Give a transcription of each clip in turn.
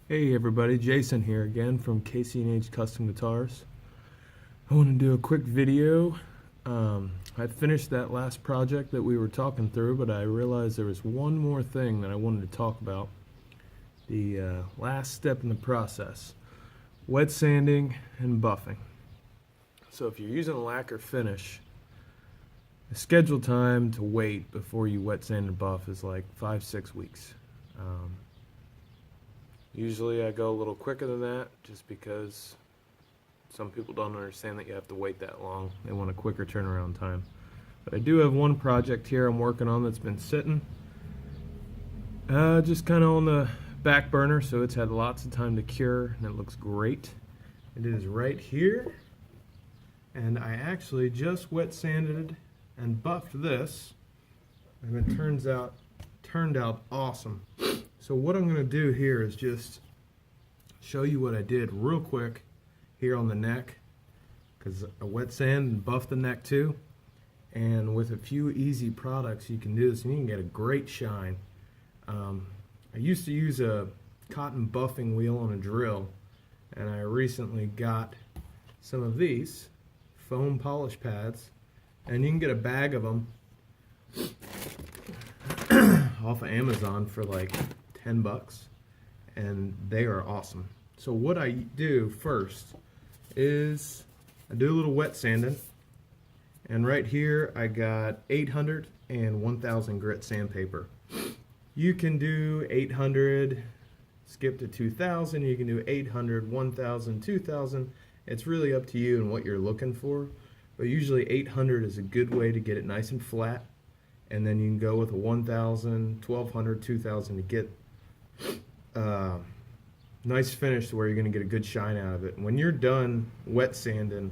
Hey everybody, Jason here again from KC&H Custom Guitars. I want to do a quick video. I finished that last project that we were talking through, but I realized there was one more thing that I wanted to talk about. The last step in the process. Wet sanding and buffing. So if you're using a lacquer finish, the scheduled time to wait before you wet sand and buff is like 5-6 weeks. Usually I go a little quicker than that just because some people don't understand that you have to wait that long. They want a quicker turnaround time. But I do have one project here I'm working on that's been sitting just kind of on the back burner, so it's had lots of time to cure and it looks great. It is right here, and I actually just wet sanded and buffed this, and it turned out awesome. So what I'm going to do here is just show you what I did real quick here on the neck, because I wet sand and buff the neck too, and with a few easy products you can do this and you can get a great shine. I used to use a cotton buffing wheel on a drill, and I recently got some of these foam polish pads, and you can get a bag of them off of Amazon for like $10, and they are awesome. So what I do first is I do a little wet sanding, and right here I got 800 and 1000 grit sandpaper. You can do 800, skip to 2000, you can do 800, 1000, 2000. It's really up to you and what you're looking for, but usually 800 is a good way to get it nice and flat, and then you can go with a 1000, 1200, 2000 to get nice finish to where you're going to get a good shine out of it. And when you're done wet sanding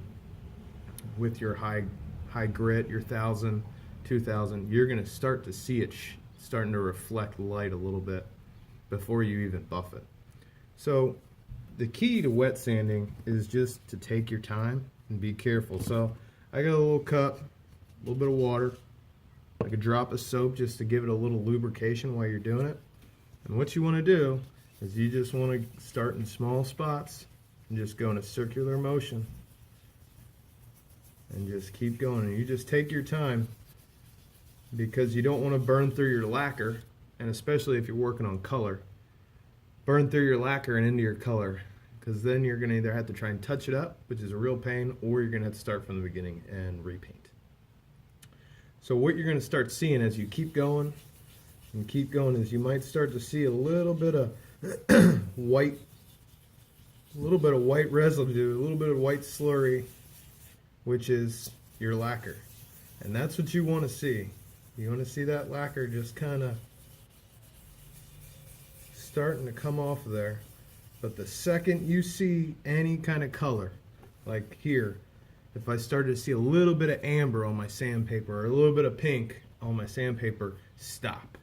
with your high grit, your 1000, 2000, you're going to start to see it starting to reflect light a little bit before you even buff it. So the key to wet sanding is just to take your time and be careful. So I got a little cup, a little bit of water, like a drop of soap just to give it a little lubrication while you're doing it. And what you want to do is you just want to start in small spots and just go in a circular motion and just keep going. And you just take your time, because you don't want to burn through your lacquer, and especially if you're working on color, burn through your lacquer and into your color, because then you're going to either have to try and touch it up, which is a real pain, or you're going to have to start from the beginning and repaint. So what you're going to start seeing as you keep going and keep going is you might start to see a little bit of white residue, a little bit of white slurry, which is your lacquer. And that's what you want to see. You want to see that lacquer just kind of starting to come off of there. But the second you see any kind of color, like here, if I started to see a little bit of amber on my sandpaper or a little bit of pink on my sandpaper, stop.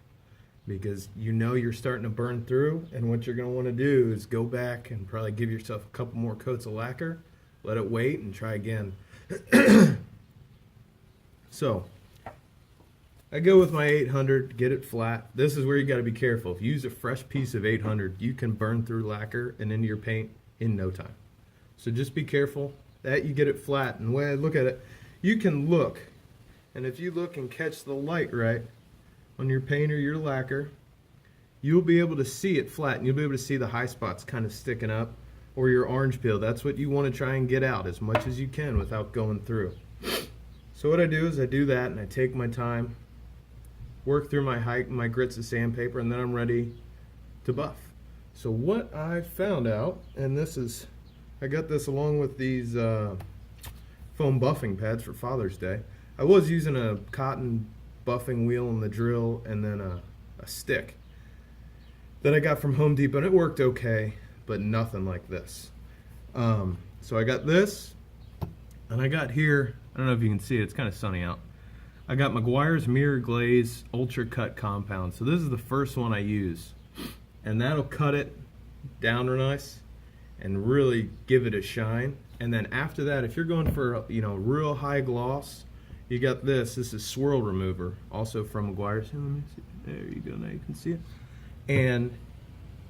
Because you know you're starting to burn through, and what you're going to want to do is go back and probably give yourself a couple more coats of lacquer, let it wait, and try again. So I go with my 800, get it flat. This is where you got to be careful. If you use a fresh piece of 800, you can burn through lacquer and into your paint in no time. So just be careful that you get it flat. And the way I look at it, you can look, and if you look and catch the light right on your paint or your lacquer, you'll be able to see it flat, and you'll be able to see the high spots kind of sticking up, or your orange peel. That's what you want to try and get out as much as you can without going through. So what I do is I do that, and I take my time, work through my grits of sandpaper, and then I'm ready to buff. So what I found out, and I got this along with these foam buffing pads for Father's Day. I was using a cotton buffing wheel on the drill, and then a stick that I got from Home Depot, and it worked okay, but nothing like this. So I got this, and I got here, I don't know if you can see it, it's kind of sunny out. I got Meguiar's Mirror Glaze Ultra Cut Compound. So this is the first one I use, and that'll cut it down real nice and really give it a shine. And then after that, if you're going for real high gloss, you got this. This is Swirl Remover, also from Meguiar's. There you go. Now you can see it. And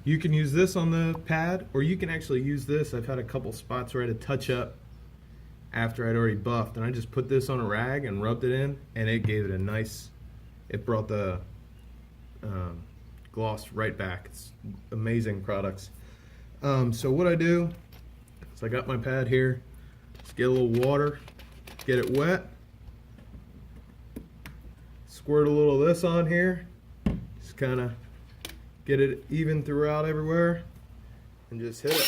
You can use this on the pad, or you can actually use this. I've had a couple spots where I had to touch up after I'd already buffed, and I just put this on a rag and rubbed it in, and it gave it a nice, it brought the gloss right back. It's amazing products. So what I do is I got my pad here, just get a little water, get it wet, squirt a little of this on here, just kind of get it even throughout everywhere, and just hit it.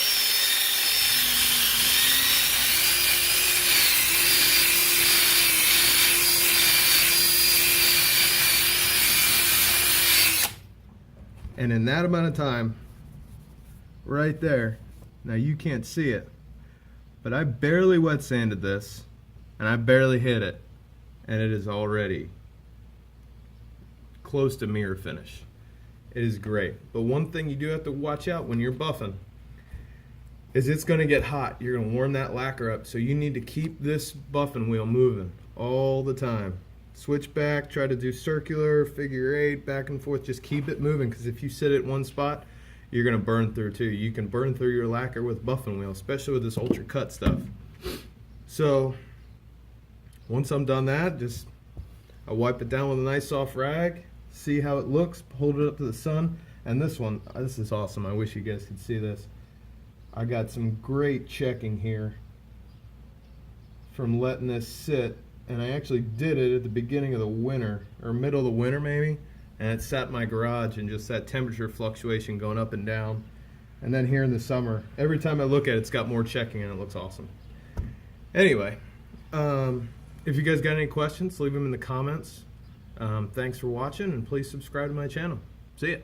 And in that amount of time, right there, now you can't see it, but I barely wet sanded this, and I barely hit it, and it is already close to mirror finish. It is great. But one thing you do have to watch out when you're buffing is it's going to get hot. You're going to warm that lacquer up, so you need to keep this buffing wheel moving all the time. Switch back, try to do circular, figure eight, back and forth. Just keep it moving, because if you sit at one spot, you're going to burn through too. You can burn through your lacquer with buffing wheel, especially with this ultra cut stuff. So once I'm done that, just I wipe it down with a nice soft rag, see how it looks, hold it up to the sun. And this one, this is awesome. I wish you guys could see this. I got some great checking here from letting this sit. And I actually did it at the beginning of the winter, or middle of the winter maybe, and it sat in my garage, and just that temperature fluctuation going up and down. And then here in the summer, every time I look at it, it's got more checking and it looks awesome. Anyway, if you guys got any questions, leave them in the comments. Thanks for watching, and please subscribe to my channel. See ya.